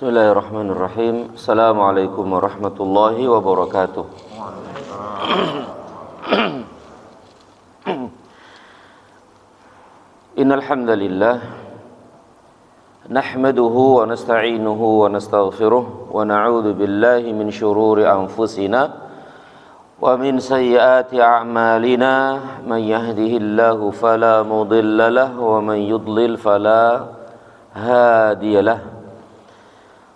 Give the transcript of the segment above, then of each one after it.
Bismillahirrahmanirrahim. Assalamualaikum warahmatullahi wabarakatuh. Innal hamdalillah nahmaduhu wa nasta'inuhu wa nastaghfiruh wa na'udzu billahi min shururi anfusina wa min sayyiati a'malina man yahdihillahu fala mudilla lahu wa man yudlil fala hadiyalah.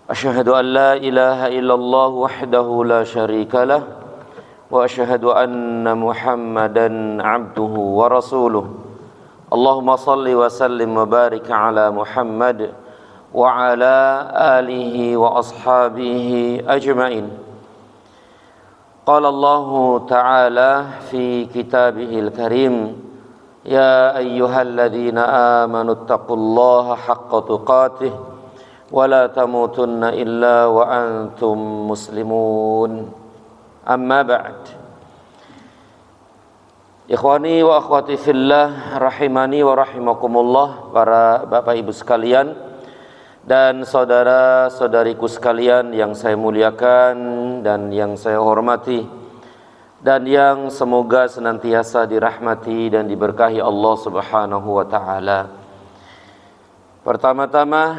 Asyhadu an la ilaha illallah wahdahu la syarika lah wa asyhadu anna Muhammadan abduhu wa rasuluh. Allahumma salli wa sallim wa barik ala Muhammad wa ala alihi wa ashabihi ajma'in. Qala Allah ta'ala fi kitabihil karim, ya ayyuhalladzina amanu taqullaha haqqa tuqatih wa la tamutunna illa wa antum muslimun. Amma ba'd. Ikhwani wa akhwati fillah rahimani wa rahimakumullah, para bapak ibu sekalian dan saudara-saudariku sekalian yang saya muliakan dan yang saya hormati dan yang semoga senantiasa dirahmati dan diberkahi Allah Subhanahu wa taala. Pertama-tama,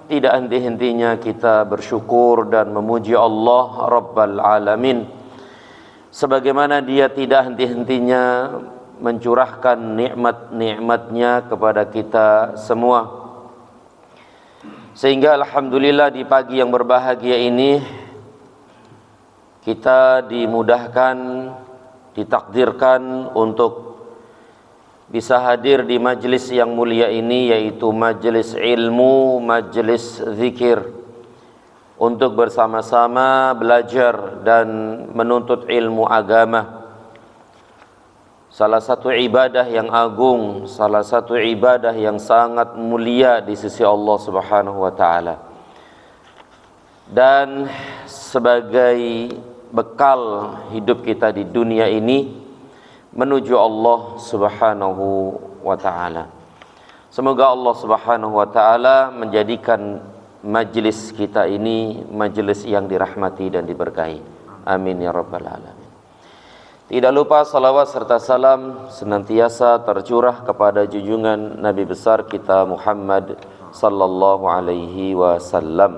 tidak henti-hentinya kita bersyukur dan memuji Allah Rabbal Alamin, sebagaimana Dia tidak henti-hentinya mencurahkan nikmat-nikmatnya kepada kita semua. Sehingga alhamdulillah di pagi yang berbahagia ini kita dimudahkan, ditakdirkan untuk bisa hadir di majlis yang mulia ini, yaitu majlis ilmu, majlis zikir, untuk bersama-sama belajar dan menuntut ilmu agama. Salah satu ibadah yang agung, salah satu ibadah yang sangat mulia di sisi Allah Subhanahu wa taala. Dan sebagai bekal hidup kita di dunia ini menuju Allah Subhanahu wa taala. Semoga Allah Subhanahu wa taala menjadikan majlis kita ini majlis yang dirahmati dan diberkahi. Amin ya rabbal alamin. Tidak lupa salawat serta salam senantiasa tercurah kepada junjungan Nabi besar kita Muhammad sallallahu alaihi wasallam.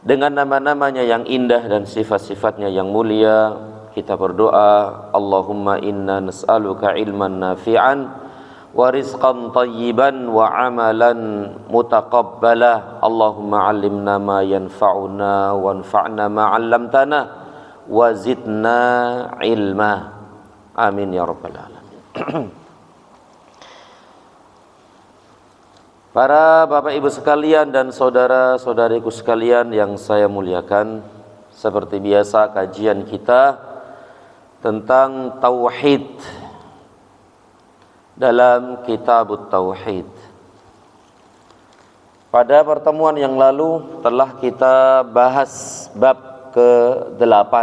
Dengan nama-namanya yang indah dan sifat-sifatnya yang mulia, kita berdoa, Allahumma inna nas'aluka ilman nafi'an wa rizqan tayyiban wa amalan mutaqabbala. Allahumma 'allimna ma yanfa'una wa anfa'na ma 'allamtana wa zidna ilma. Amin ya rabbal alamin. Para bapak ibu sekalian dan saudara-saudariku sekalian yang saya muliakan, seperti biasa kajian kita tentang tauhid dalam kitab tauhid. Pada pertemuan yang lalu telah kita bahas bab ke-8,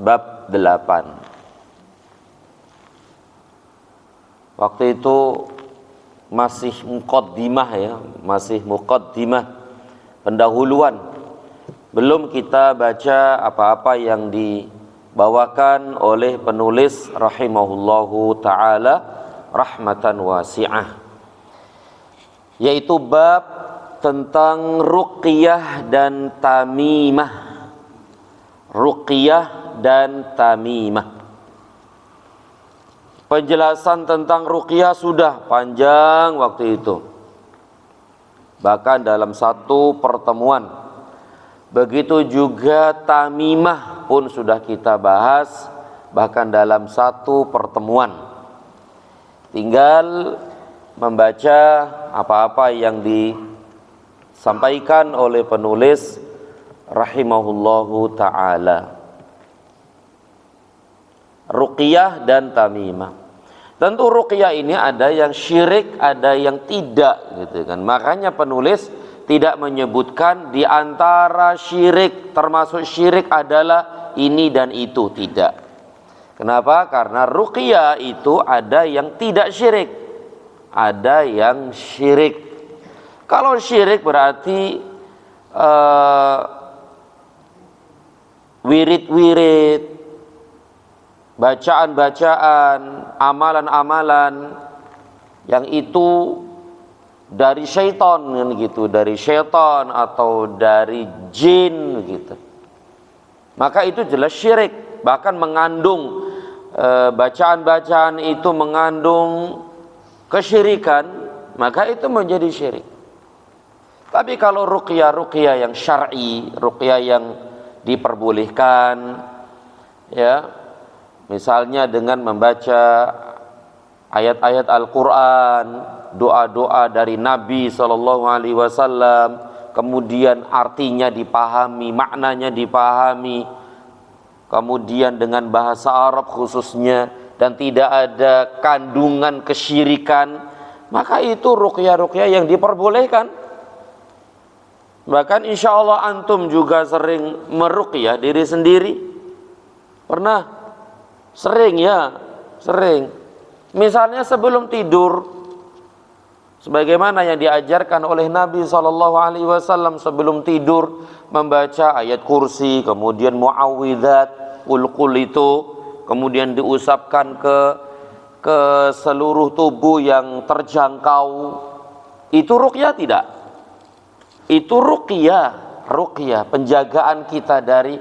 bab 8. Waktu itu masih muqaddimah ya, masih muqaddimah, pendahuluan. Belum kita baca apa-apa yang dibawakan oleh penulis rahimahullahu ta'ala rahmatan wasi'ah, yaitu bab tentang ruqyah dan tamimah. Ruqyah dan tamimah. Penjelasan tentang ruqyah sudah panjang waktu itu, bahkan dalam satu pertemuan. Begitu juga tamimah pun sudah kita bahas, bahkan dalam satu pertemuan. Tinggal membaca apa-apa yang disampaikan oleh penulis rahimahullahu ta'ala. Ruqyah dan tamimah. Tentu ruqyah ini ada yang syirik, ada yang tidak, gitu kan. Makanya penulis tidak menyebutkan di antara syirik, termasuk syirik adalah ini dan itu, tidak. Kenapa? Karena ruqyah itu ada yang tidak syirik, ada yang syirik. Kalau syirik berarti eh, wirid-wirid, bacaan-bacaan, amalan-amalan yang itu dari syaitan gitu, dari syaitan atau dari jin gitu, maka itu jelas syirik. Bahkan mengandung bacaan-bacaan itu mengandung kesyirikan, maka itu menjadi syirik. Tapi kalau ruqyah yang syar'i, ruqyah yang diperbolehkan, ya, misalnya dengan membaca ayat-ayat Al-Quran, doa-doa dari Nabi SAW, kemudian artinya dipahami, maknanya dipahami, kemudian dengan bahasa Arab khususnya, dan tidak ada kandungan kesyirikan, maka itu ruqyah-ruqyah yang diperbolehkan. Bahkan insya Allah antum juga sering meruqyah diri sendiri. Pernah? Sering ya? Sering. Misalnya sebelum tidur, sebagaimana yang diajarkan oleh Nabi SAW, sebelum tidur membaca ayat kursi, kemudian muawwidzat, qul itu, kemudian diusapkan ke seluruh tubuh yang terjangkau. Itu ruqyah tidak? Itu ruqyah, penjagaan kita dari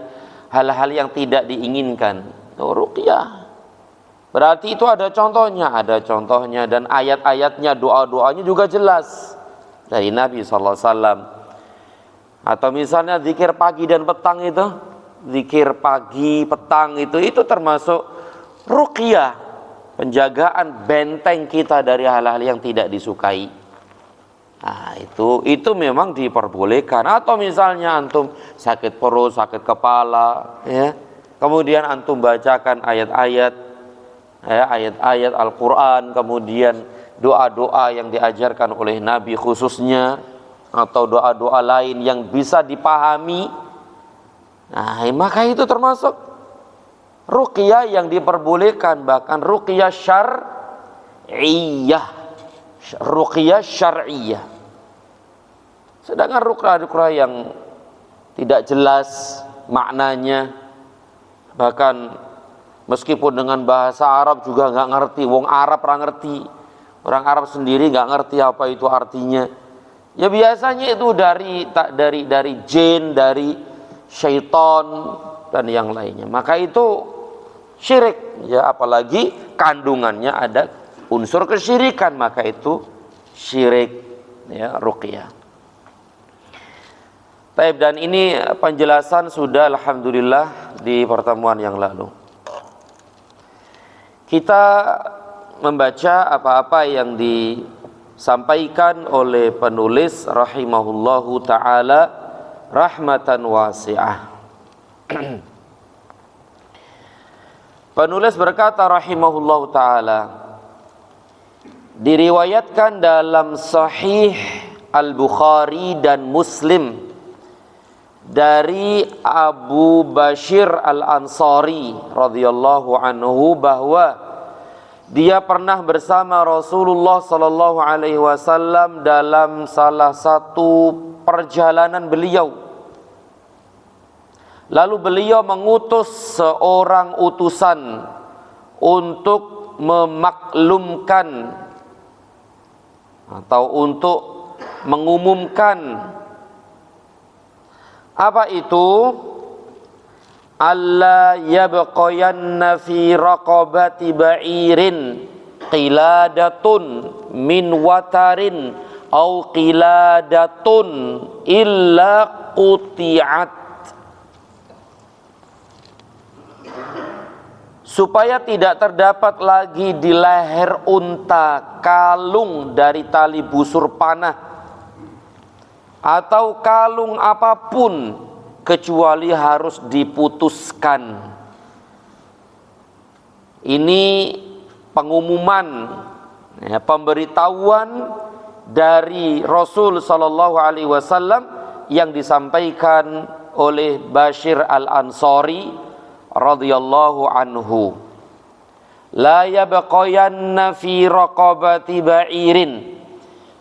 hal-hal yang tidak diinginkan. Itu ruqyah. Berarti itu ada contohnya, dan ayat-ayatnya, doa-doanya juga jelas dari Nabi SAW. Atau misalnya zikir pagi dan petang itu, zikir pagi, petang itu termasuk ruqyah, penjagaan benteng kita dari hal-hal yang tidak disukai. Nah, itu memang diperbolehkan. Atau misalnya antum sakit perut, sakit kepala, ya, kemudian antum bacakan ayat-ayat Al-Quran, kemudian doa-doa yang diajarkan oleh Nabi khususnya, atau doa-doa lain yang bisa dipahami. Nah, maka itu termasuk ruqyah yang diperbolehkan, bahkan ruqyah syar'iyah. Sedangkan ruqyah yang tidak jelas maknanya, bahkan meskipun dengan bahasa Arab juga nggak ngerti, wong Arab ngerti, orang Arab sendiri nggak ngerti apa itu artinya. Ya biasanya itu dari jin, dari syaitan dan yang lainnya. Maka itu syirik, ya, apalagi kandungannya ada unsur kesyirikan, maka itu syirik, ya, ruqyah. Baik, dan ini penjelasan sudah alhamdulillah di pertemuan yang lalu. Kita membaca apa-apa yang disampaikan oleh penulis rahimahullahu ta'ala rahmatan wasi'ah. Penulis berkata rahimahullahu ta'ala, diriwayatkan dalam Sahih Al-Bukhari dan Muslim dari Abu Bashir Al-Ansari radhiyallahu anhu bahwa dia pernah bersama Rasulullah sallallahu alaihi wasallam dalam salah satu perjalanan beliau. Lalu beliau mengutus seorang utusan untuk memaklumkan atau untuk mengumumkan apa itu? Alla yabqayanna fi raqabati ba'irin qiladatun min watarin au qiladatun illa quti'at, supaya tidak terdapat lagi di leher unta kalung dari tali busur panah atau kalung apapun kecuali harus diputuskan. Ini pengumuman, ya, pemberitahuan dari Rasul sallallahu alaihi wasallam yang disampaikan oleh Bashir Al-Ansari radhiyallahu anhu. La yabqayanna fi raqabati ba'irin,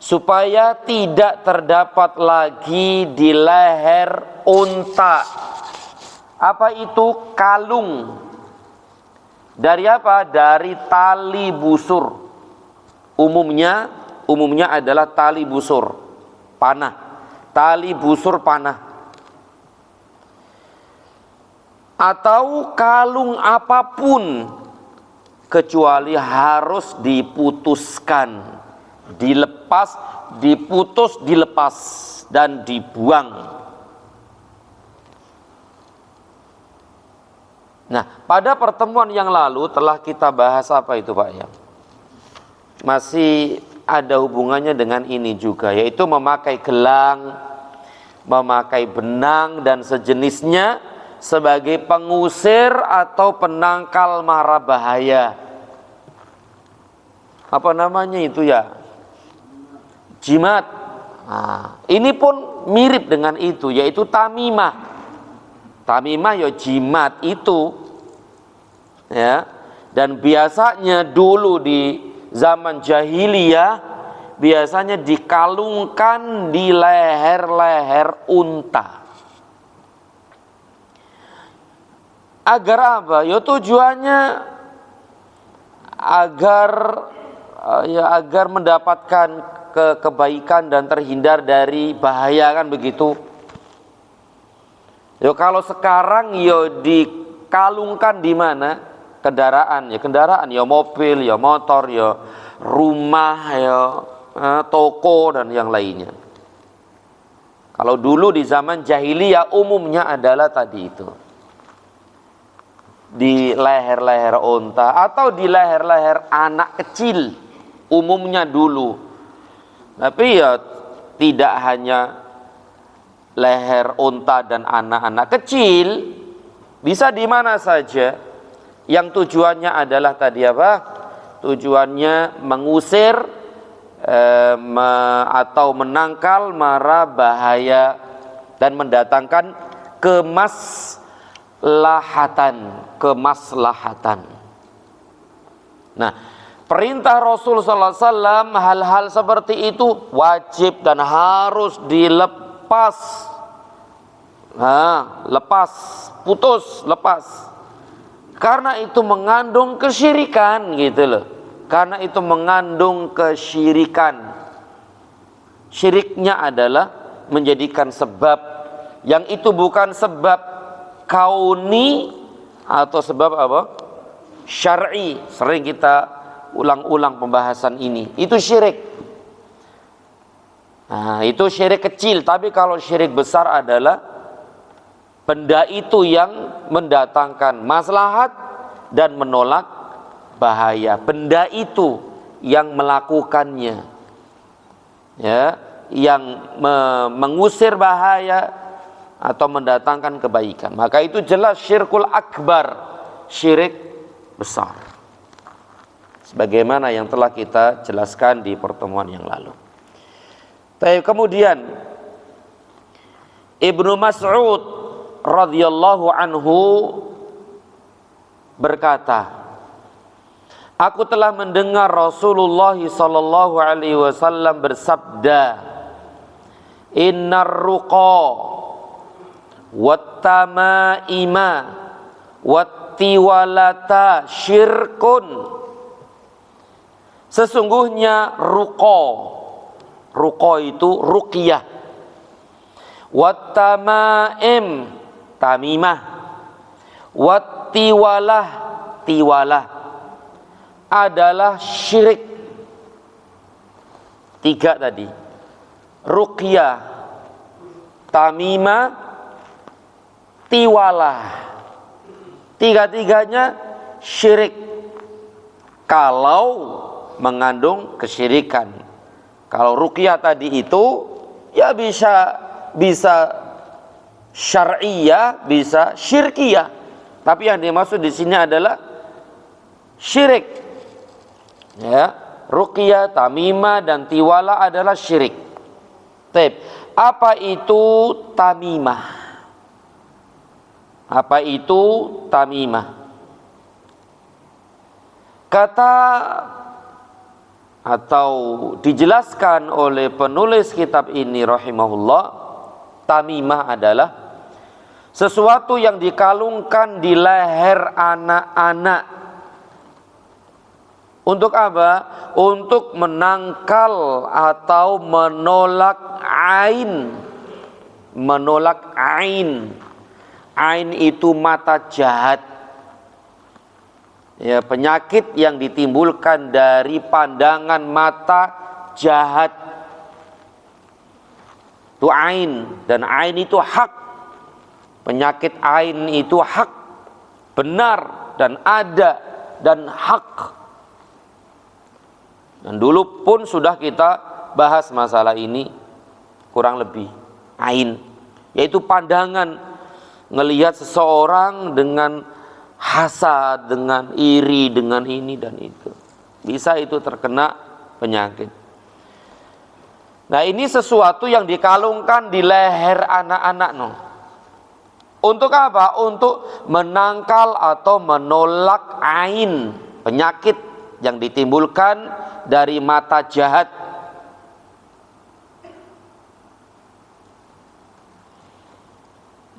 supaya tidak terdapat lagi di leher unta. Apa itu? Kalung. Dari apa? Dari tali busur. Umumnya adalah tali busur panah. Tali busur panah. Atau kalung apapun, kecuali harus diputuskan, dilepas, diputus, dilepas, dan dibuang. Nah, pada pertemuan yang lalu telah kita bahas apa itu Pak ya? Masih ada hubungannya dengan ini juga, yaitu memakai gelang, memakai benang dan sejenisnya sebagai pengusir atau penangkal mara bahaya. Apa namanya itu ya? Jimat. Nah, ini pun mirip dengan itu, yaitu tamimah. Tamimah ya jimat itu. Ya. Dan biasanya dulu di zaman jahiliyah biasanya dikalungkan di leher-leher unta. Agar apa? Ya tujuannya agar mendapatkan kebaikan dan terhindar dari bahaya, kan begitu. Ya kalau sekarang ya dikalungkan di mana? Kendaraan, ya mobil, ya motor, ya rumah, ya toko dan yang lainnya. Kalau dulu di zaman jahiliyah umumnya adalah tadi itu, di leher-leher unta atau di leher-leher anak kecil umumnya dulu. Tapi ya tidak hanya leher unta dan anak-anak kecil, bisa di mana saja yang tujuannya adalah tadi apa? Tujuannya mengusir atau menangkal mara bahaya dan mendatangkan kemaslahatan. Nah, perintah Rasul sallallahu alaihi wasallam hal-hal seperti itu wajib dan harus dilepas. Lepas. Karena itu mengandung kesyirikan gitu loh. Karena itu mengandung kesyirikan. Syiriknya adalah menjadikan sebab yang itu bukan sebab kauni atau sebab apa? Syar'i. Sering kita ulang-ulang pembahasan ini. Itu syirik. Nah, itu syirik kecil. Tapi kalau syirik besar adalah benda itu yang mendatangkan maslahat dan menolak bahaya. Benda itu yang melakukannya, ya, yang mengusir bahaya atau mendatangkan kebaikan. Maka itu jelas syirkul akbar, syirik besar. Sebagaimana yang telah kita jelaskan di pertemuan yang lalu. Kemudian Ibnu Mas'ud radhiyallahu anhu berkata, aku telah mendengar Rasulullah sallallahu alaihi wasallam bersabda, innar ruqa wat tamaima wat tiwalata syirkun. Sesungguhnya ruqa itu ruqyah, wat tamaim tamimah, wat tiwalah adalah syirik. Tiga tadi, ruqyah, tamimah, tiwalah, tiga-tiganya syirik kalau mengandung kesyirikan. Kalau ruqyah tadi itu ya bisa syar'iyah, bisa syirkiyah. Tapi yang dimaksud di sini adalah syirik. Ya, ruqyah, tamimah dan tiwala adalah syirik. Apa itu tamimah? Apa itu tamimah? Kata atau dijelaskan oleh penulis kitab ini rahimahullah, tamimah adalah sesuatu yang dikalungkan di leher anak-anak. Untuk apa? Untuk menangkal atau menolak ain. Menolak ain. Ain itu mata jahat. Ya, penyakit yang ditimbulkan dari pandangan mata jahat. Itu ain, dan ain itu hak. Penyakit ain itu hak, benar dan ada dan hak. Dan dulu pun sudah kita bahas masalah ini kurang lebih. Ain, yaitu pandangan ngelihat seseorang dengan hasad, dengan iri, dengan ini dan itu. Bisa itu terkena penyakit. Nah, ini sesuatu yang dikalungkan di leher anak-anak. Untuk apa? Untuk menangkal atau menolak ain, penyakit yang ditimbulkan dari mata jahat.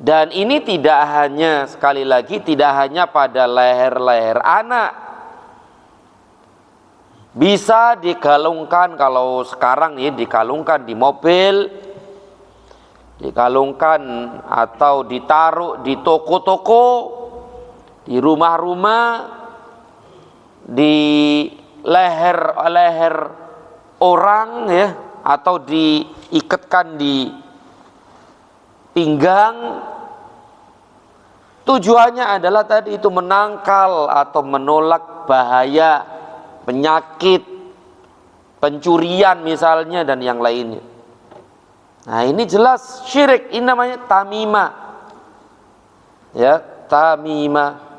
Dan ini tidak hanya, sekali lagi, tidak hanya pada leher-leher anak. Bisa dikalungkan, kalau sekarang ya, dikalungkan di mobil, dikalungkan atau ditaruh di toko-toko, di rumah-rumah, di leher-leher orang ya, atau diikatkan di pinggang. Tujuannya adalah tadi itu menangkal atau menolak bahaya, penyakit, pencurian misalnya dan yang lainnya. Nah, ini jelas syirik, ini namanya tamimah. Ya, tamimah.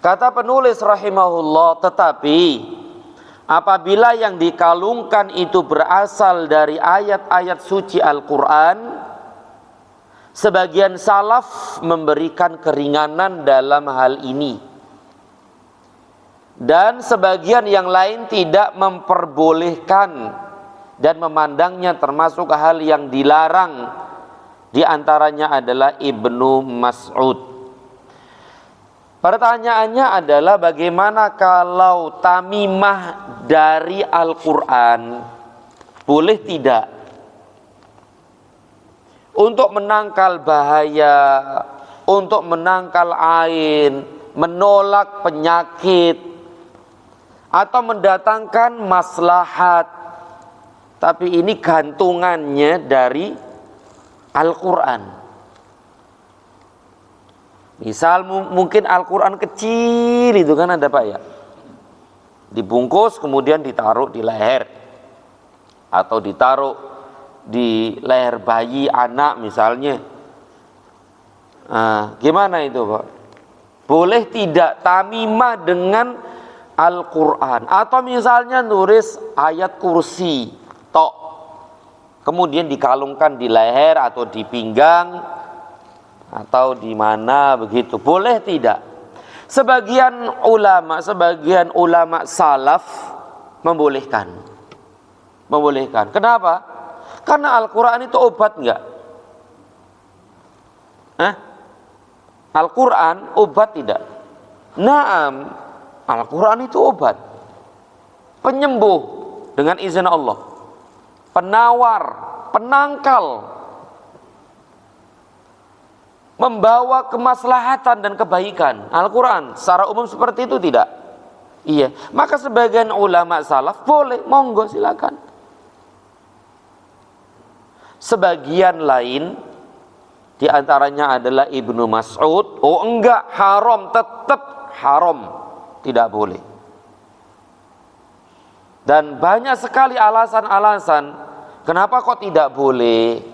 Kata penulis rahimahullah, tetapi apabila yang dikalungkan itu berasal dari ayat-ayat suci Al-Quran, sebagian salaf memberikan keringanan dalam hal ini, dan sebagian yang lain tidak memperbolehkan dan memandangnya termasuk hal yang dilarang. Di antaranya adalah Ibnu Mas'ud. Pertanyaannya adalah bagaimana kalau tamimah dari Al-Quran? Boleh tidak? Untuk menangkal bahaya, untuk menangkal ain, menolak penyakit, atau mendatangkan maslahat. Tapi ini gantungannya dari Al-Quran. Misal mungkin Al-Quran kecil itu kan ada Pak ya, dibungkus kemudian ditaruh di leher, atau ditaruh di leher bayi anak misalnya. Nah, gimana itu Pak? Boleh tidak tamimah dengan Al-Quran? Atau misalnya nulis ayat kursi tok, kemudian dikalungkan di leher atau di pinggang atau di mana begitu, boleh tidak? Sebagian ulama salaf membolehkan. Kenapa? Karena Al-Quran itu obat enggak? Al-Quran obat tidak? Naam, Al-Quran itu obat, penyembuh dengan izin Allah, penawar, penangkal, membawa kemaslahatan dan kebaikan. Al-Quran secara umum seperti itu tidak? Iya. Maka sebagian ulama salaf boleh, monggo silakan. Sebagian lain di antaranya adalah Ibnu Mas'ud, oh enggak, haram, tetap haram, tidak boleh. Dan banyak sekali alasan-alasan kenapa kok tidak boleh.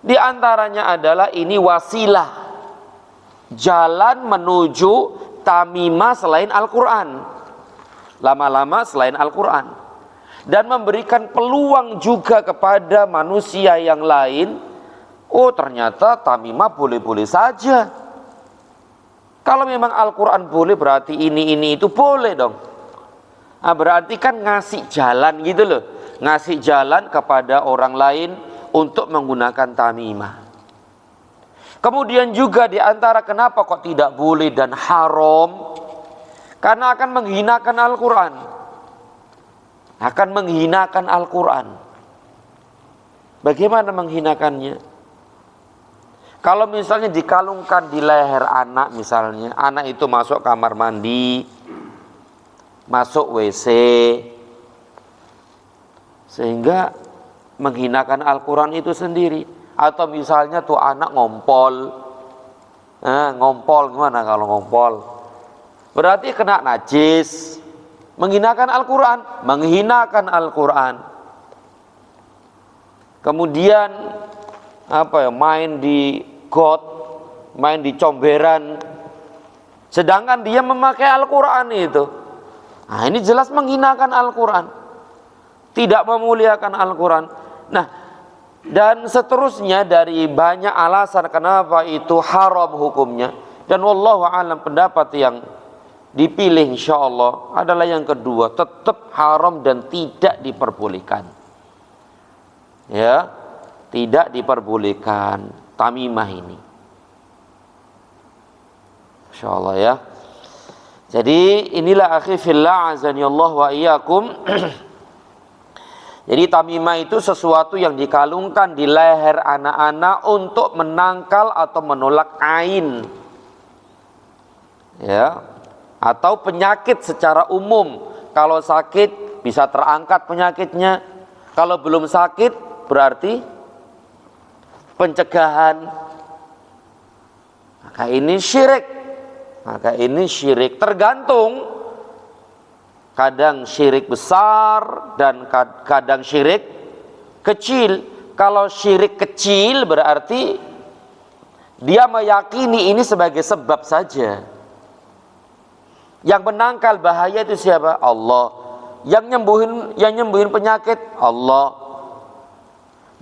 Di antaranya adalah ini wasilah, jalan menuju tamimah selain Al-Quran. Lama-lama selain Al-Quran. dan memberikan peluang juga kepada manusia yang lain. Oh, ternyata tamimah boleh-boleh saja. Kalau memang Al-Quran boleh, berarti ini itu boleh dong. Nah, berarti kan ngasih jalan gitu loh, ngasih jalan kepada orang lain untuk menggunakan tamimah. Kemudian juga diantara kenapa kok tidak boleh dan haram, karena akan menghinakan Al-Quran. Akan menghinakan Al-Quran. Bagaimana menghinakannya? Kalau misalnya dikalungkan di leher anak, misalnya anak itu masuk kamar mandi, masuk WC, sehingga menghinakan Al-Quran itu sendiri. Atau misalnya tuh anak ngompol. Ngompol gimana kalau ngompol? Berarti kena najis. Menghinakan Al-Quran, menghinakan Al-Quran. Kemudian main di got, main di comberan, sedangkan dia memakai Al-Quran itu. Nah, ini jelas menghinakan Al-Quran, tidak memuliakan Al-Quran. Nah, dan seterusnya dari banyak alasan kenapa itu haram hukumnya. Dan wallahu a'lam, pendapat yang dipilih insyaallah adalah yang kedua, tetap haram dan tidak diperbolehkan. Ya, tidak diperbolehkan tamimah ini, insyaallah ya. Jadi inilah akhi fillah azani Allah wa iyyakum. Jadi tamimah itu sesuatu yang dikalungkan di leher anak-anak untuk menangkal atau menolak ain, ya, atau penyakit secara umum. Kalau sakit bisa terangkat penyakitnya, kalau belum sakit berarti pencegahan. Maka ini syirik. Maka ini syirik, tergantung. Kadang syirik besar dan kadang syirik kecil. Kalau syirik kecil berarti dia meyakini ini sebagai sebab saja. Yang menangkal bahaya itu siapa? Allah. Yang nyembuhin penyakit Allah.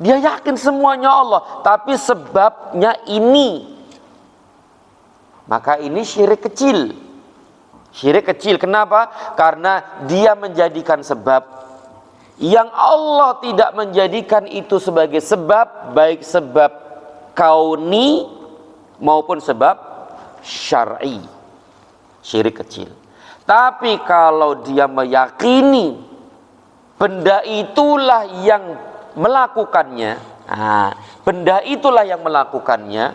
Dia yakin semuanya Allah, tapi sebabnya ini. Maka ini syirik kecil. Syirik kecil, kenapa? Karena dia menjadikan sebab yang Allah tidak menjadikan itu sebagai sebab, baik sebab kauni maupun sebab syar'i. Syirik kecil. Tapi kalau dia meyakini benda itulah yang melakukannya, benda itulah yang melakukannya,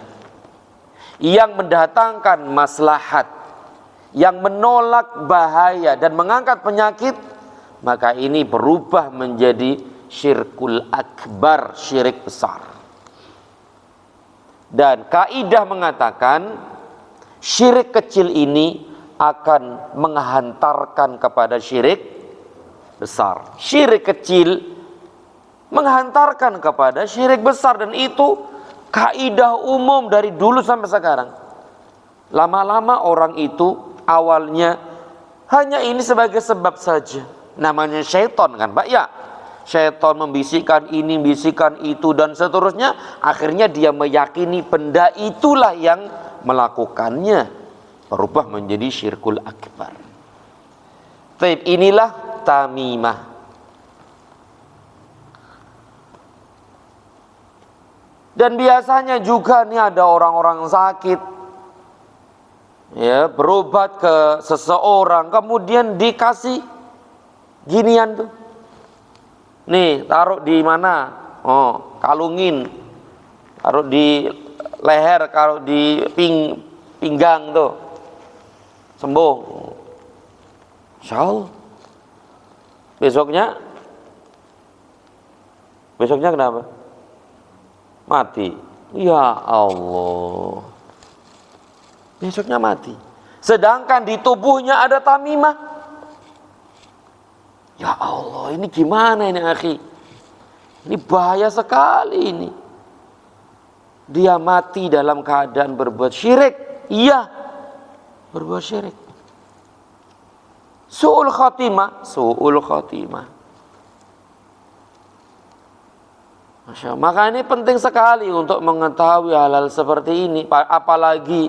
yang mendatangkan maslahat, yang menolak bahaya dan mengangkat penyakit, maka ini berubah menjadi syirkul akbar, syirik besar. Dan kaidah mengatakan syirik kecil ini akan menghantarkan kepada syirik besar. Syirik kecil menghantarkan kepada syirik besar, dan itu kaidah umum dari dulu sampai sekarang. Lama-lama orang itu awalnya hanya ini sebagai sebab saja. Namanya syaitan kan Pak ya. Syaitan membisikkan ini, membisikkan itu dan seterusnya. Akhirnya dia meyakini benda itulah yang melakukannya, berubah menjadi syirkul akbar. Taib, inilah tamimah. Dan biasanya juga nih ada orang-orang sakit, ya, berobat ke seseorang, kemudian dikasih ginian tuh. Nih, taruh di mana? Oh, kalungin. Taruh di leher, taruh di pinggang tuh. Sembuh. Insyaallah. Besoknya kenapa? Mati. Ya Allah. Besoknya mati. Sedangkan di tubuhnya ada tamimah. Ya Allah, ini gimana ini akhi? Ini bahaya sekali ini. Dia mati dalam keadaan berbuat syirik. Iya, berbuat syirik. Su'ul khatimah. Maka ini penting sekali untuk mengetahui hal-hal seperti ini. Apalagi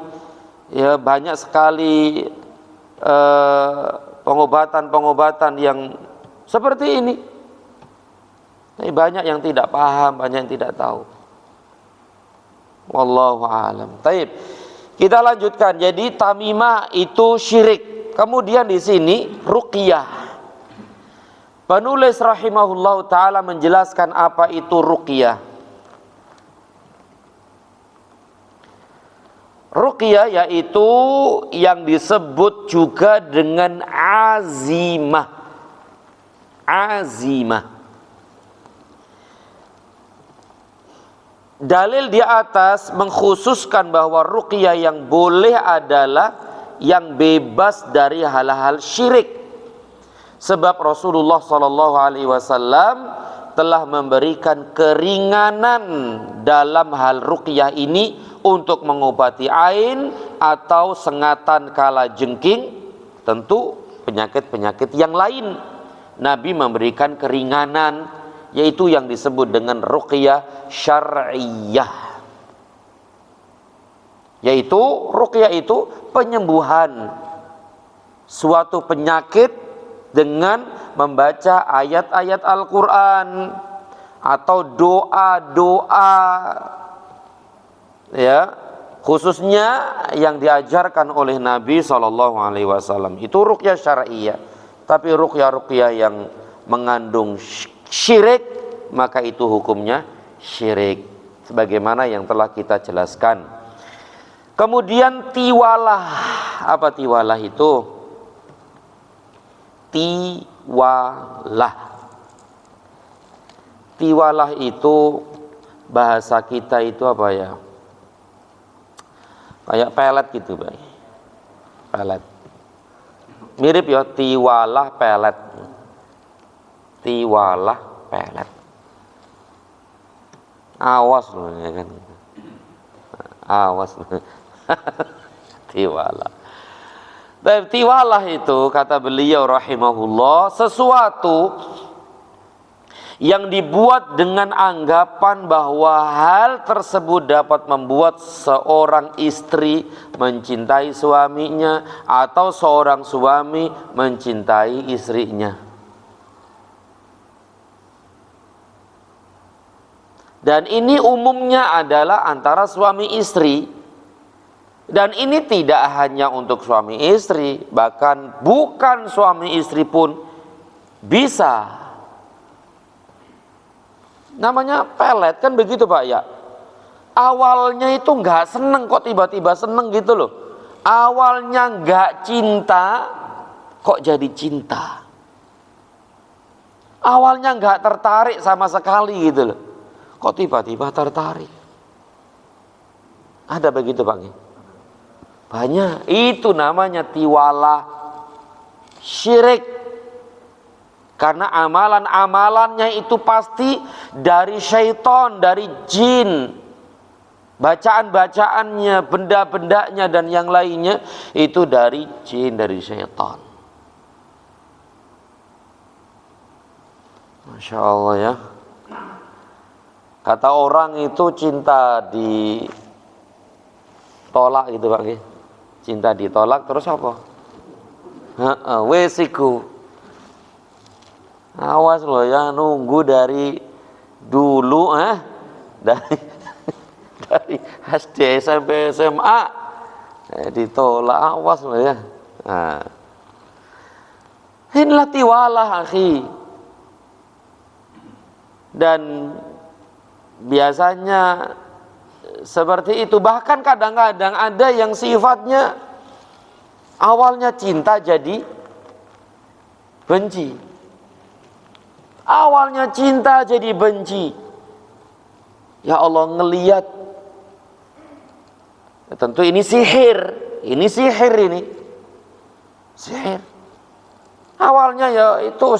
ya banyak sekali pengobatan-pengobatan yang seperti ini. Tapi banyak yang tidak paham, banyak yang tidak tahu. Wallahu a'lam. Baik. Kita lanjutkan. Jadi tamimah itu syirik. Kemudian di sini ruqyah. Penulis rahimahullahu ta'ala menjelaskan apa itu ruqyah. Ruqyah yaitu yang disebut juga dengan azimah. Azimah. Dalil di atas mengkhususkan bahwa ruqyah yang boleh adalah yang bebas dari hal-hal syirik. Sebab Rasulullah SAW telah memberikan keringanan dalam hal ruqyah ini untuk mengobati ain atau sengatan kala jengking, tentu penyakit-penyakit yang lain. Nabi memberikan keringanan, yaitu yang disebut dengan ruqyah syar'iyah. Yaitu ruqyah itu penyembuhan suatu penyakit dengan membaca ayat-ayat Al-Quran atau doa-doa, ya, khususnya yang diajarkan oleh Nabi SAW. Itu ruqyah syar'iyah. Tapi ruqyah-ruqyah yang mengandung syirik, maka itu hukumnya syirik, sebagaimana yang telah kita jelaskan. Kemudian tiwalah. Apa tiwalah itu? Tiwalah. Tiwalah itu bahasa kita itu apa ya? Kayak pelet gitu, Pak. Pelet. Mirip ya, tiwalah pelet. Tiwalah pelet. Awas loh ya kan. Awas. Tiwalah. Tiwalah itu, kata beliau rahimahullah, sesuatu yang dibuat dengan anggapan bahwa hal tersebut dapat membuat seorang istri mencintai suaminya atau seorang suami mencintai istrinya. Dan ini umumnya adalah antara suami istri. Dan ini tidak hanya untuk suami istri, bahkan bukan suami istri pun bisa. Namanya pelet kan begitu, Pak ya. Awalnya itu nggak seneng kok tiba-tiba seneng gitu loh. Awalnya nggak cinta kok jadi cinta. Awalnya nggak tertarik sama sekali gitu loh. Kok tiba-tiba tertarik. Ada begitu, Pak? Banyak. Itu namanya tiwalah syirik. Karena amalan-amalannya itu pasti dari syaitan, dari jin. Bacaan-bacaannya, benda-bendanya dan yang lainnya itu dari jin, dari syaitan. Masya Allah ya. Kata orang itu cinta ditolak gitu, Pak. Cinta ditolak terus apa? Wesiku. Awas loh ya, nunggu dari dulu dari SD SMP SMA ditolak, awas loh ya. Nah. Inilah tiwalah, akhi. Dan biasanya seperti itu. Bahkan kadang-kadang ada yang sifatnya awalnya cinta jadi benci. Awalnya cinta jadi benci. Ya Allah, ngelihat. Tentu ini sihir. Ini sihir ini. Sihir. Awalnya ya itu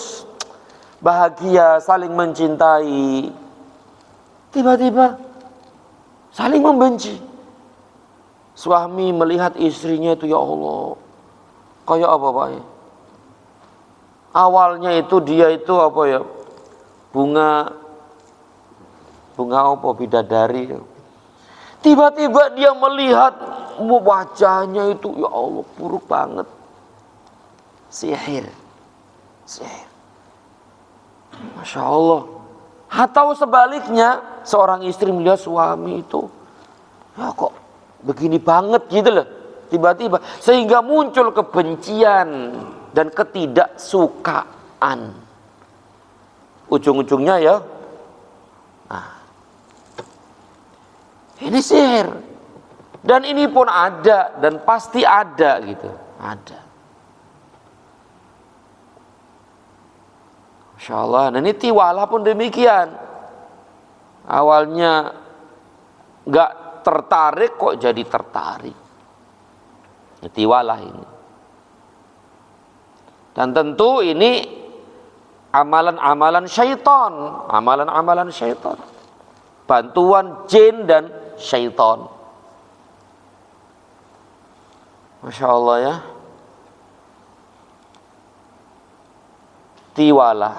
bahagia, saling mencintai. Tiba-tiba saling membenci. Suami melihat istrinya itu, ya Allah, kayak apa, Pak? Awalnya itu dia itu apa ya? Bunga bunga apa bidadari. Tiba-tiba dia melihat wajahnya itu, ya Allah, buruk banget. Sihir. Masya Allah. Atau sebaliknya, seorang istri melihat suami itu, ya kok begini banget gitu loh. Tiba-tiba sehingga muncul kebencian dan ketidaksukaan. Ujung-ujungnya ya, ini sihir. Dan ini pun ada dan pasti ada gitu. Ada. Masya Allah. Dan ini tiwalah pun demikian. Awalnya gak tertarik kok jadi tertarik. Tiwalah ini. Dan tentu ini amalan-amalan syaitan. Amalan-amalan syaitan. Bantuan jin dan syaitan. Masya Allah ya. Tiwalah.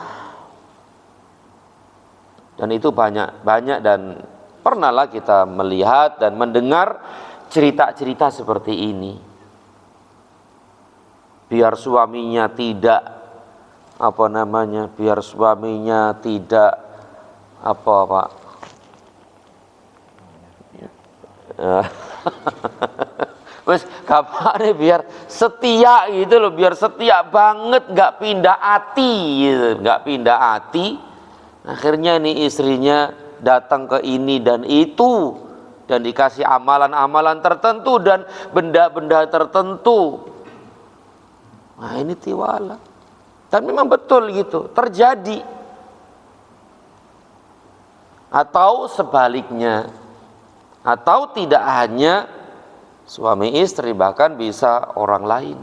Dan itu banyak dan pernahlah kita melihat dan mendengar cerita-cerita seperti ini. Biar suaminya tidak biar suaminya tidak Pak. Wes kapan biar setia gitu loh, biar setia banget, nggak pindah hati gitu, nggak pindah hati. Akhirnya nih istrinya datang ke ini dan itu dan dikasih amalan-amalan tertentu dan benda-benda tertentu. Nah ini tiwala. Dan memang betul gitu, terjadi. Atau sebaliknya. Atau tidak hanya suami istri, bahkan bisa orang lain.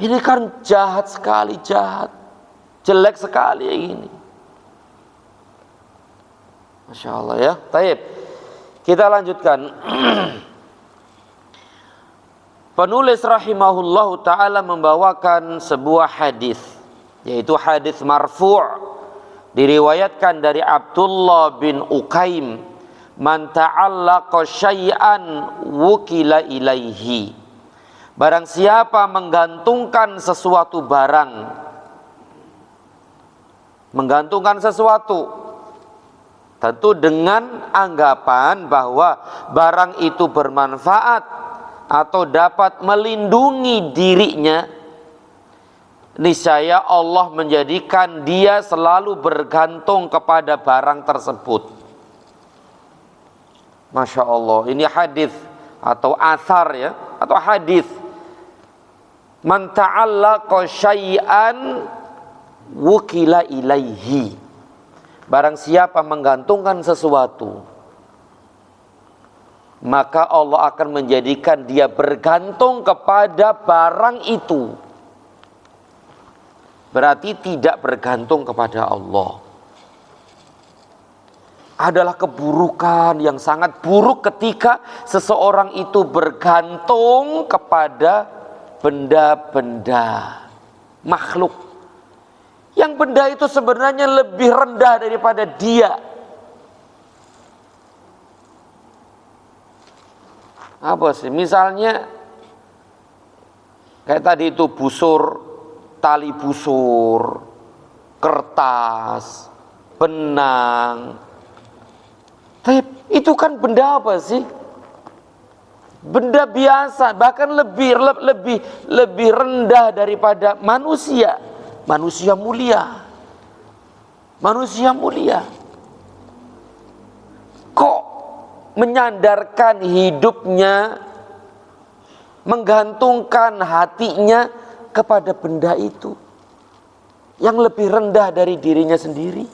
Ini kan jahat sekali, jahat. Jelek sekali ini. Masya Allah ya. Taib. Kita lanjutkan. Penulis rahimahullahu ta'ala membawakan sebuah hadis, yaitu hadis marfu', diriwayatkan dari Abdullah bin Uqaim, man ta'allaqa syai'an wukila ilaihi. Barang siapa menggantungkan sesuatu barang, menggantungkan sesuatu, tentu dengan anggapan bahwa barang itu bermanfaat atau dapat melindungi dirinya, niscaya Allah menjadikan dia selalu bergantung kepada barang tersebut. Masya Allah, ini hadis atau athar ya, atau hadis. Man ta'allaqa syai'an wukila ilaihi. Barang siapa menggantungkan sesuatu, maka Allah akan menjadikan dia bergantung kepada barang itu. Berarti tidak bergantung kepada Allah. Adalah keburukan yang sangat buruk ketika seseorang itu bergantung kepada benda-benda makhluk. Yang benda itu sebenarnya lebih rendah daripada dia. Apa sih? Misalnya kayak tadi itu busur, tali busur, kertas, benang. Tapi itu kan benda apa sih? Benda biasa, bahkan lebih rendah daripada manusia. Manusia mulia. Manusia mulia. Kok menyandarkan hidupnya, menggantungkan hatinya kepada benda itu yang lebih rendah dari dirinya sendiri?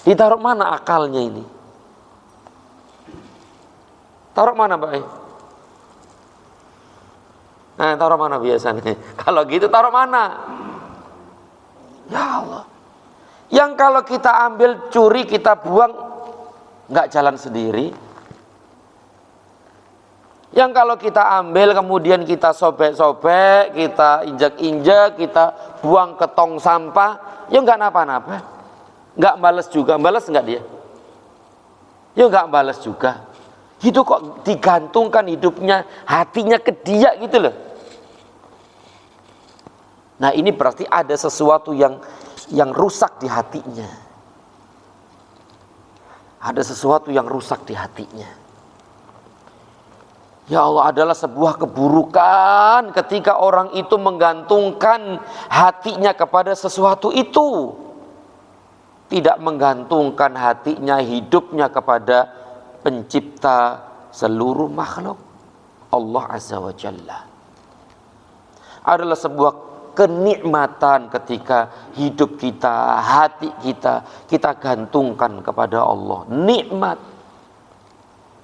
Ditaruh mana akalnya ini? Taruh mana, Pak? Nah, taruh mana biasanya? Kalau gitu taruh mana? Ya Allah. Yang kalau kita ambil, curi, kita buang, nggak jalan sendiri. Yang kalau kita ambil kemudian kita sobek-sobek, kita injak-injak, kita buang ke tong sampah, ya nggak napa-napa. Nggak balas juga, balas nggak dia? Ya nggak balas juga. Itu kok digantungkan hidupnya, hatinya ke dia gitu loh. Nah ini berarti ada sesuatu yang rusak di hatinya. Ada sesuatu yang rusak di hatinya. Ya Allah, adalah sebuah keburukan ketika orang itu menggantungkan hatinya kepada sesuatu itu. Tidak menggantungkan hatinya, hidupnya kepada pencipta seluruh makhluk, Allah Azza wa Jalla. Adalah sebuah kenikmatan ketika hidup kita, hati kita gantungkan kepada Allah. Nikmat.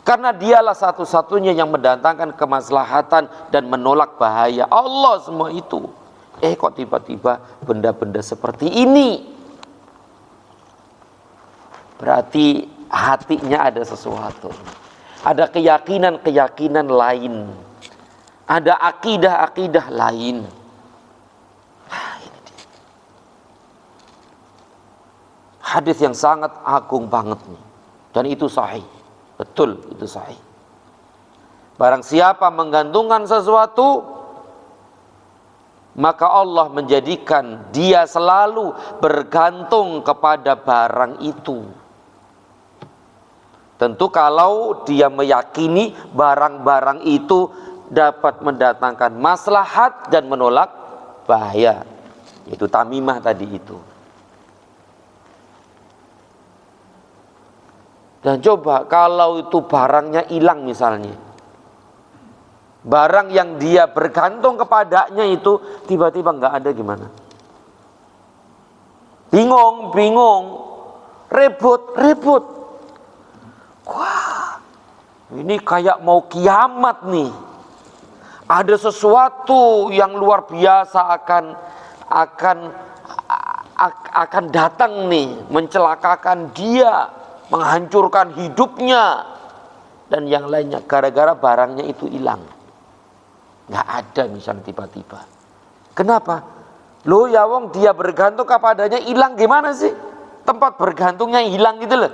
Karena dialah satu-satunya yang mendatangkan kemaslahatan dan menolak bahaya. Allah semua itu. Kok tiba-tiba benda-benda seperti ini? Berarti hatinya ada sesuatu. Ada keyakinan-keyakinan lain. Ada akidah-akidah lain. Ini dia. Hadis yang sangat agung banget nih. Dan itu sahih. Betul, itu sahih. Barang siapa menggantungkan sesuatu, maka Allah menjadikan dia selalu bergantung kepada barang itu. Tentu kalau dia meyakini barang-barang itu dapat mendatangkan maslahat dan menolak bahaya. Itu tamimah tadi itu. Dan coba kalau itu barangnya hilang misalnya. Barang yang dia bergantung kepadanya itu tiba-tiba nggak ada, gimana? Bingung, ribut. Wah, ini kayak mau kiamat nih. Ada sesuatu yang luar biasa akan datang nih, mencelakakan dia, menghancurkan hidupnya dan yang lainnya gara-gara barangnya itu hilang. Nggak ada misalnya tiba-tiba. Kenapa? Loh ya wong dia bergantung kepadanya hilang, gimana sih? Tempat bergantungnya hilang gitu loh.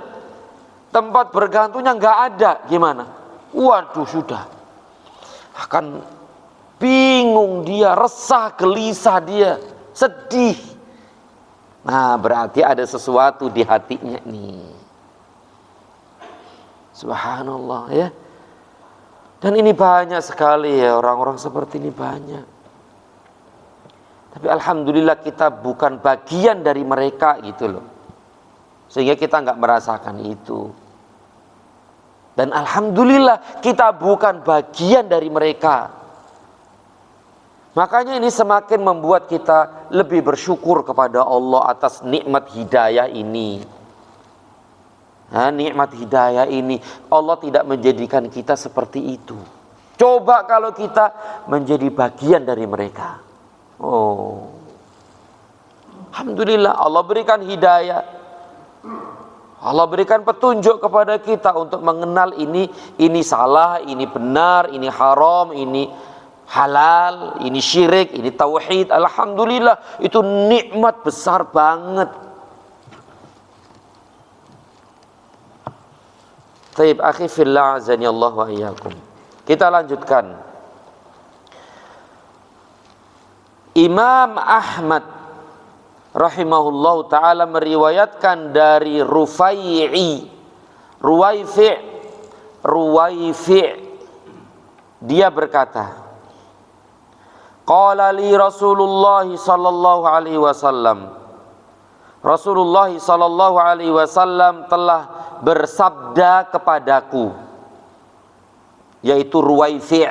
Tempat bergantungnya nggak ada, gimana? Waduh, sudah. Akan bingung dia, resah, gelisah dia, sedih. Nah, berarti ada sesuatu di hatinya nih. Subhanallah ya. Dan ini banyak sekali ya, orang-orang seperti ini banyak. Tapi alhamdulillah kita bukan bagian dari mereka gitu loh. Sehingga kita nggak merasakan itu. Dan alhamdulillah kita bukan bagian dari mereka. Makanya ini semakin membuat kita lebih bersyukur kepada Allah atas nikmat hidayah ini. Nah, nikmat hidayah ini Allah tidak menjadikan kita seperti itu. Coba kalau kita menjadi bagian dari mereka. Oh, alhamdulillah Allah berikan hidayah. Allah berikan petunjuk kepada kita untuk mengenal ini salah, ini benar, ini haram, ini halal, ini syirik, ini tauhid. Alhamdulillah, itu nikmat besar banget. Taib akhi fillah azani Allah wa iyyakum. Kita lanjutkan. Imam Ahmad rahimahullah ta'ala meriwayatkan dari Ruwaifi. Dia berkata, qala li Rasulullah sallallahu alaihi wasallam. Rasulullah sallallahu alaihi wasallam telah bersabda kepadaku, yaitu Ruwaifi.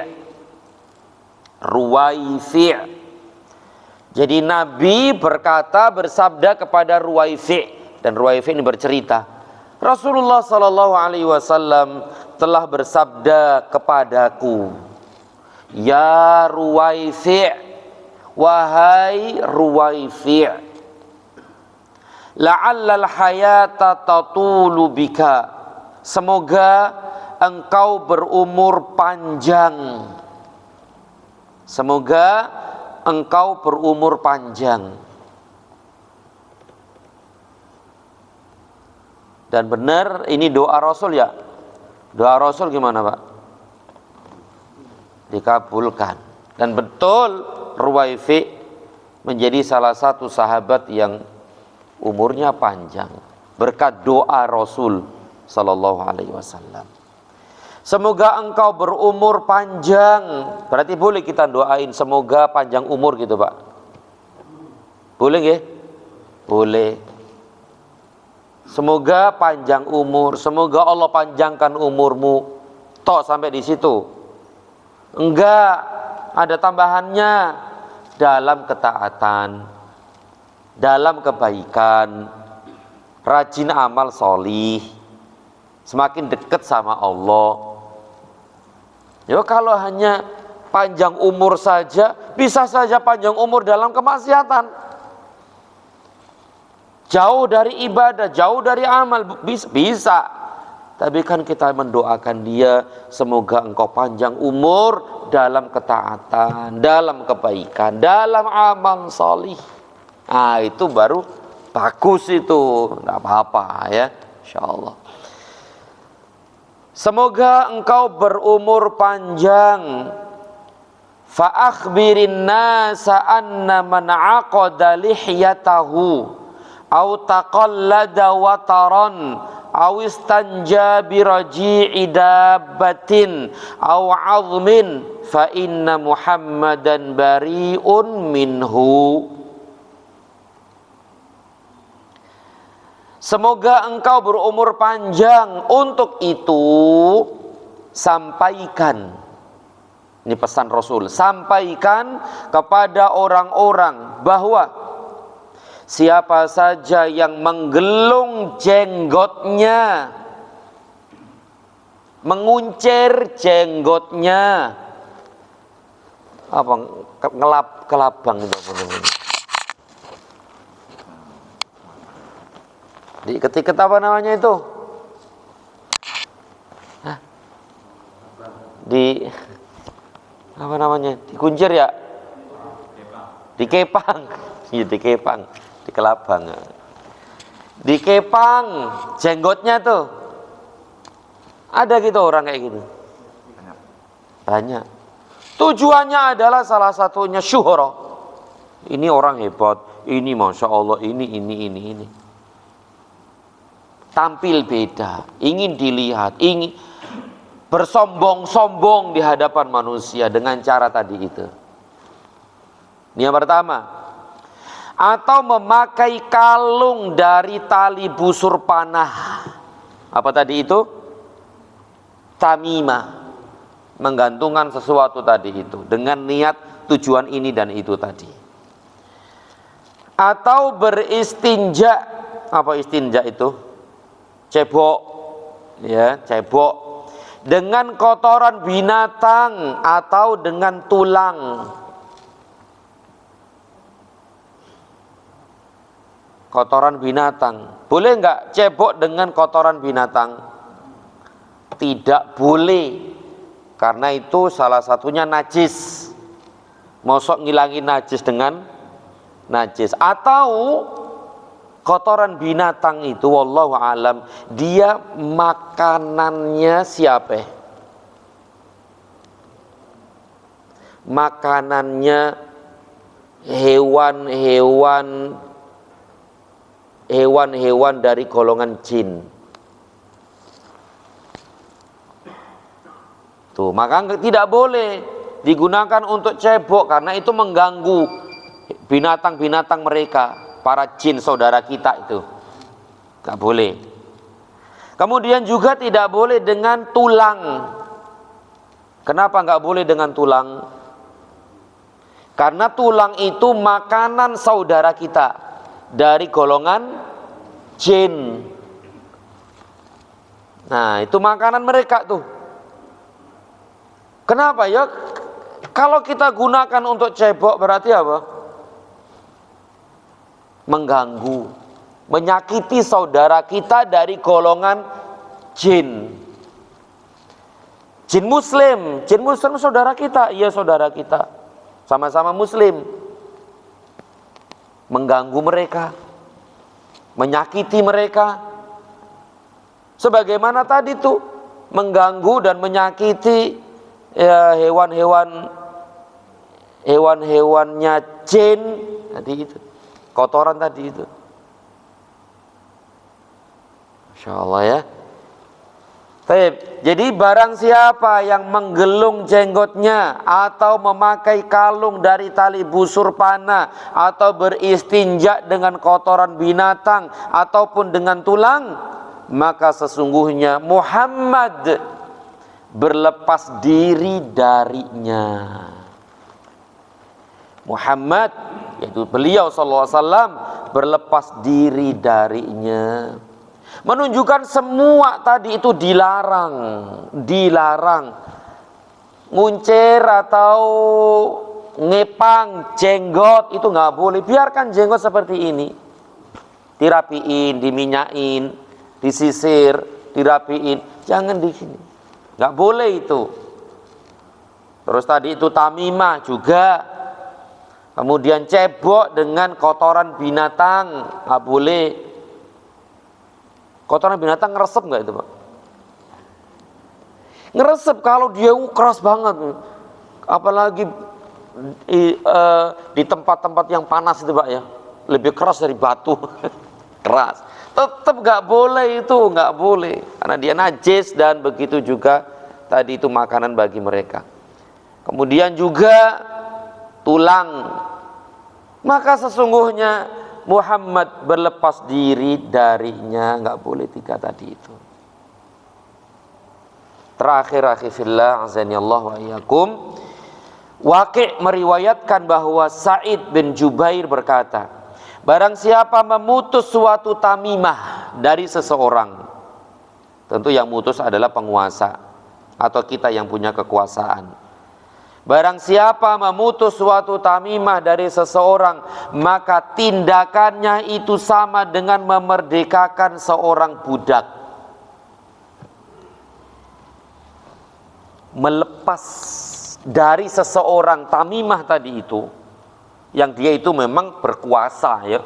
Jadi Nabi bersabda kepada Ruwaifi, dan Ruwaifi ini bercerita, Rasulullah sallallahu alaihi wasallam telah bersabda kepadaku, ya Ruwaifi, wahai Ruwaifi, la'allal hayata tatulu bika, semoga engkau berumur panjang. Semoga engkau berumur panjang. Dan benar ini doa Rasul ya. Doa Rasul gimana Pak? Dikabulkan. Dan betul Ruwaifi menjadi salah satu sahabat yang umurnya panjang berkat doa Rasul sallallahu alaihi wasallam. Semoga engkau berumur panjang. Berarti boleh kita doain semoga panjang umur gitu Pak? Boleh nggih? Boleh. Semoga panjang umur, semoga Allah panjangkan umurmu. Tok sampai di situ. Enggak, ada tambahannya. Dalam ketaatan, dalam kebaikan, rajin amal solih, semakin dekat sama Allah. Ya kalau hanya panjang umur saja, bisa saja panjang umur dalam kemaksiatan. Jauh dari ibadah, jauh dari amal, bisa. Tapi kan kita mendoakan dia, semoga engkau panjang umur dalam ketaatan, dalam kebaikan, dalam amal solih. Nah itu baru bagus itu, tidak apa-apa ya, insyaallah. Semoga engkau berumur panjang. Fa akhbirin nasa anna man aqada lihyatahu aw taqallada wataran aw istanja bi raji'i dabbatin aw 'azmin fa inna Muhammadan bari'un minhu. Semoga engkau berumur panjang. Untuk itu sampaikan, ini pesan Rasul, sampaikan kepada orang-orang bahwa siapa saja yang menggelung jenggotnya, menguncir jenggotnya, apa kelabang itu apa namanya? Ketika apa namanya itu? Hah? Apa namanya? Dikuncir ya? Dikepang. Iya dikepang. Dikelabang. Dikepang jenggotnya tuh. Ada gitu orang kayak gitu. Banyak. Tujuannya adalah salah satunya syuhra. Ini orang hebat. Ini masya Allah. Ini. Tampil beda, ingin dilihat, ingin bersombong-sombong di hadapan manusia dengan cara tadi itu. Ini yang pertama. Atau memakai kalung dari tali busur panah. Apa tadi itu? Tamimah. Menggantungkan sesuatu tadi itu dengan niat tujuan ini dan itu tadi. Atau beristinja. Apa istinja itu? Cebok, ya, cebok dengan kotoran binatang atau dengan tulang. Kotoran binatang, boleh nggak cebok dengan kotoran binatang? Tidak boleh, karena itu salah satunya najis. Mosok ngilangin najis dengan najis. Atau kotoran binatang itu wallahu alam dia makanannya siapa? Makanannya hewan dari golongan jin. Tuh, maka tidak boleh digunakan untuk cebok karena itu mengganggu binatang-binatang mereka. Para jin saudara kita itu gak boleh. Kemudian juga tidak boleh dengan tulang. Kenapa gak boleh dengan tulang? Karena tulang itu makanan saudara kita dari golongan jin. Nah itu makanan mereka tuh. Kenapa ya? Kalau kita gunakan untuk cebok berarti apa? Mengganggu, menyakiti saudara kita dari golongan jin. Jin muslim saudara kita, iya saudara kita, sama-sama muslim. Mengganggu mereka, menyakiti mereka, Sebagaimana tadi tuh mengganggu dan menyakiti ya, hewan-hewannya jin tadi itu, kotoran tadi itu. Masya Allah ya. Jadi barang siapa yang menggelung jenggotnya atau memakai kalung dari tali busur panah atau beristinja dengan kotoran binatang ataupun dengan tulang, maka sesungguhnya Muhammad berlepas diri darinya. Muhammad, yaitu beliau sallallahu alaihi wasallam, berlepas diri darinya. Menunjukkan semua tadi itu dilarang. Nguncir atau ngepang jenggot itu nggak boleh. Biarkan jenggot seperti ini, dirapiin, diminyain, disisir, dirapiin. Jangan di sini, nggak boleh itu. Terus tadi itu tamimah juga. Kemudian cebok dengan kotoran binatang, nggak boleh. Kotoran binatang ngeresep nggak itu Pak? Ngeresep kalau dia keras banget, apalagi di tempat-tempat yang panas itu Pak ya, lebih keras dari batu. Keras, tetap nggak boleh itu, nggak boleh, karena dia najis dan begitu juga tadi itu makanan bagi mereka. Kemudian juga tulang, maka sesungguhnya Muhammad berlepas diri darinya, nggak boleh tiga tadi itu. Terakhir akhifillah azani Allah wa iyyakum, Waqi' meriwayatkan bahwa Sa'id bin Jubair berkata, barang siapa memutus suatu tamimah dari seseorang, tentu yang mutus adalah penguasa atau kita yang punya kekuasaan. Barang siapa memutus suatu tamimah dari seseorang, maka tindakannya itu sama dengan memerdekakan seorang budak. Melepas dari seseorang tamimah tadi itu, yang dia itu memang berkuasa ya,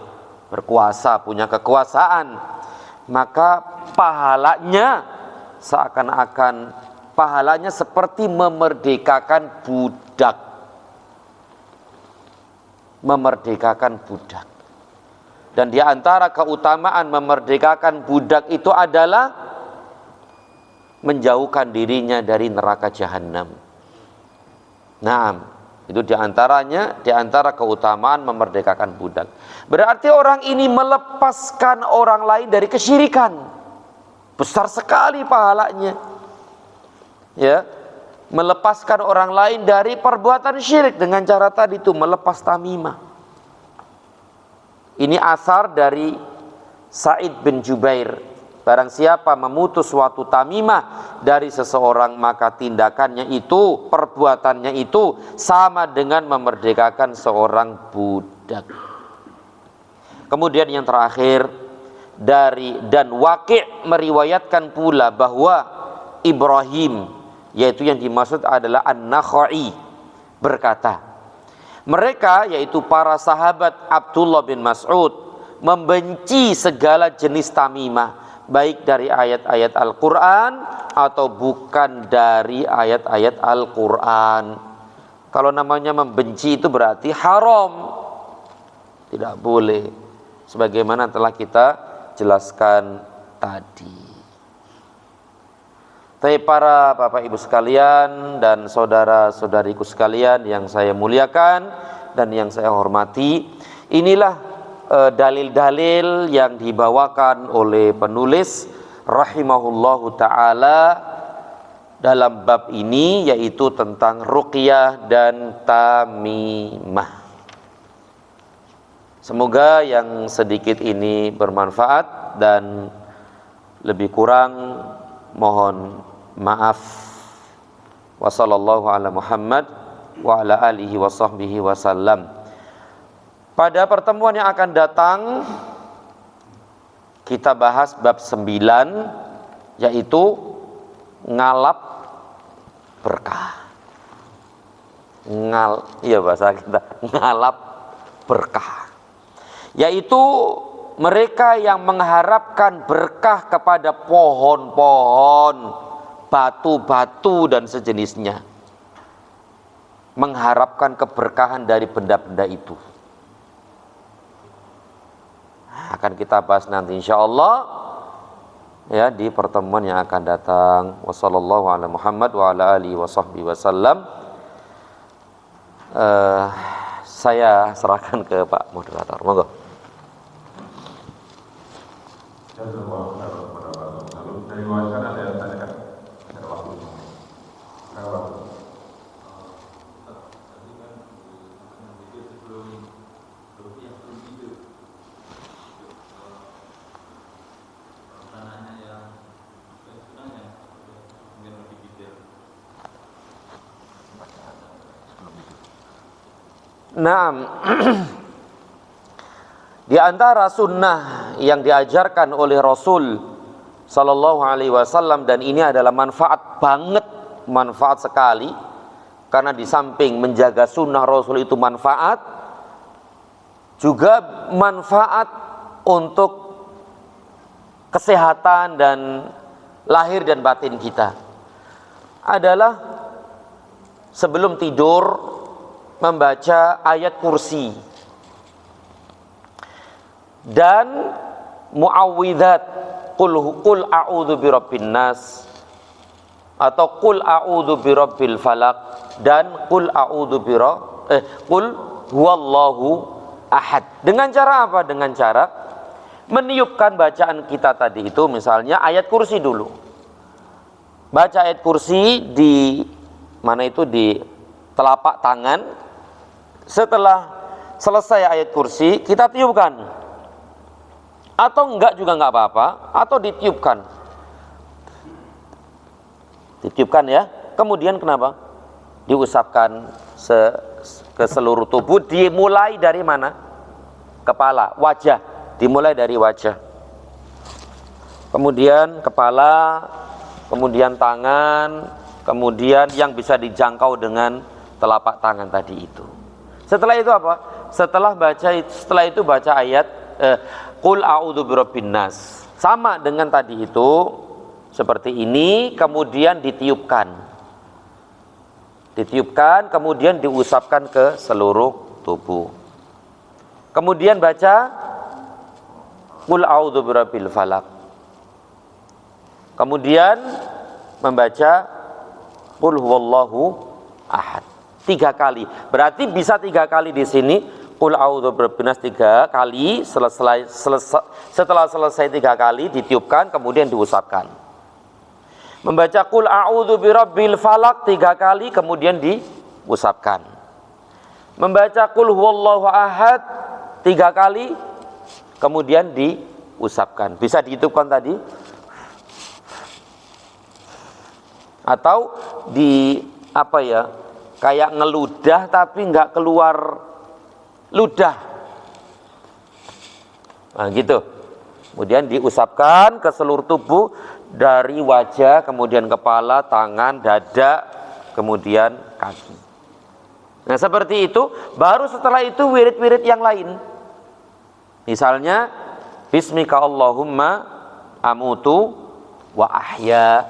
berkuasa, punya kekuasaan, maka pahalanya seakan-akan pahalanya seperti memerdekakan budak. Memerdekakan budak. Dan di antara keutamaan memerdekakan budak itu adalah menjauhkan dirinya dari neraka jahanam. Nah, itu di antara keutamaan memerdekakan budak. Berarti orang ini melepaskan orang lain dari kesyirikan. Besar sekali pahalanya. Ya, melepaskan orang lain dari perbuatan syirik dengan cara tadi itu melepas tamimah. Ini asar dari Sa'id bin Jubair. Barang siapa memutus suatu tamimah dari seseorang, maka tindakannya itu, perbuatannya itu sama dengan memerdekakan seorang budak. Kemudian yang terakhir dan Waqi' meriwayatkan pula bahwa Ibrahim, yaitu yang dimaksud adalah An-Nakhai, berkata, mereka yaitu para sahabat Abdullah bin Mas'ud membenci segala jenis tamimah, baik dari ayat-ayat Al-Quran atau bukan dari ayat-ayat Al-Quran. Kalau namanya membenci itu berarti haram, tidak boleh, sebagaimana telah kita jelaskan tadi. Tapi para Bapak Ibu sekalian dan saudara-saudariku sekalian yang saya muliakan dan yang saya hormati, inilah dalil-dalil yang dibawakan oleh penulis rahimahullahu ta'ala dalam bab ini, yaitu tentang ruqyah dan tamimah. Semoga yang sedikit ini bermanfaat dan lebih kurang mohon maaf. Wa sallallahu ala Muhammad wa ala alihi wa sahbihi wasallam. Pada pertemuan yang akan datang kita bahas bab 9, yaitu ngalap berkah. Iya bahasa kita, ngalap berkah. Yaitu mereka yang mengharapkan berkah kepada pohon-pohon, batu-batu dan sejenisnya, mengharapkan keberkahan dari benda-benda itu. Akan kita bahas nanti insyaallah ya di pertemuan yang akan datang. Wassallallahu ala Muhammad wa ala alihi washabbihi wasallam. Saya serahkan ke Pak moderator. Monggo. Dari wawancara ada yang tanyakan ada waktu. Naam. Di antara sunnah yang diajarkan oleh Rasul Sallallahu Alaihi Wasallam, dan ini adalah manfaat banget, manfaat sekali, karena di samping menjaga sunnah Rasul itu manfaat, juga manfaat untuk kesehatan dan lahir dan batin kita, adalah sebelum tidur membaca ayat kursi dan muawwidzat, qul a'udzu birabbin nas atau qul a'udzu birabbil falaq dan qul huwallahu ahad. Dengan cara apa? Dengan cara meniupkan bacaan kita tadi itu, misalnya ayat kursi dulu. Baca ayat kursi di mana itu, di telapak tangan. Setelah selesai ayat kursi, kita tiupkan. Atau enggak juga enggak apa-apa, atau ditiupkan. Ditiupkan ya. Kemudian kenapa? Diusapkan ke seluruh tubuh, dimulai dari mana? Kepala, wajah, dimulai dari wajah. Kemudian kepala, kemudian tangan, kemudian yang bisa dijangkau dengan telapak tangan tadi itu. Setelah itu apa? Setelah itu baca ayat qul a'udzu birabbin nas. Sama dengan tadi itu, seperti ini, kemudian ditiupkan. Ditiupkan, kemudian diusapkan ke seluruh tubuh. Kemudian baca qul a'udzu birabbil falaq. Kemudian membaca qul huwallahu ahad 3 kali. Berarti bisa 3 kali di sini. Qul a'udzu birabbin nas 3 kali. Setelah selesai 3 kali ditiupkan, kemudian diusapkan. Membaca qul a'udzu birabbil falaq 3 kali, kemudian diusapkan. Membaca qul huwallahu ahad 3 kali, kemudian diusapkan. Bisa ditiupkan tadi, atau di apa ya, kayak ngeludah tapi nggak keluar ludah, nah gitu. Kemudian diusapkan ke seluruh tubuh, dari wajah, kemudian kepala, tangan, dada, kemudian kaki. Nah seperti itu. Baru setelah itu wirid-wirid yang lain, misalnya bismika Allahumma amutu wa ahya.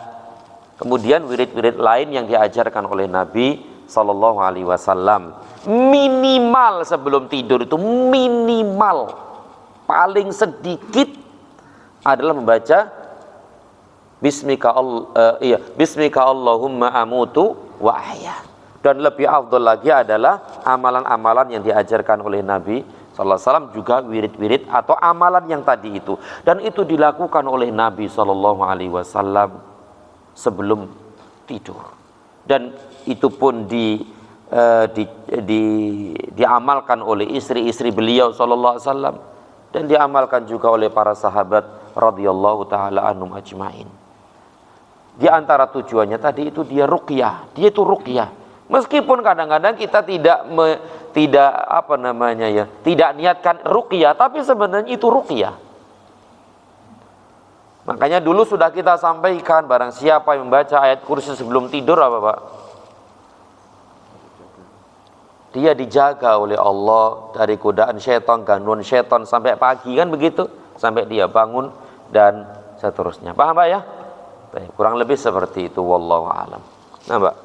Kemudian wirid-wirid lain yang diajarkan oleh Nabi Sallallahu Alaihi Wasallam. Minimal sebelum tidur itu, minimal paling sedikit adalah membaca bismika Allahumma amutu wa ahya. Dan lebih afdal lagi adalah amalan-amalan yang diajarkan oleh Nabi Sallallahu Alaihi Wasallam, juga wirid-wirid atau amalan yang tadi itu. Dan itu dilakukan oleh Nabi Sallallahu Alaihi Wasallam sebelum tidur, dan itu pun diamalkan oleh istri-istri beliau Sallallahu Alaihi Wasallam, dan diamalkan juga oleh para sahabat radhiyallahu taala anhum ajmain. Di antara tujuannya tadi itu dia ruqyah, dia itu ruqyah. Meskipun kadang-kadang kita tidak niatkan ruqyah, tapi sebenarnya itu ruqyah. Makanya dulu sudah kita sampaikan, barang siapa yang membaca ayat kursi sebelum tidur apa Pak? dia dijaga oleh Allah dari godaan syaitan, gangguan syaitan sampai pagi, kan begitu, sampai dia bangun dan seterusnya. Paham Pak ya? Kurang lebih seperti itu, wallahu alam. Nah Mbak.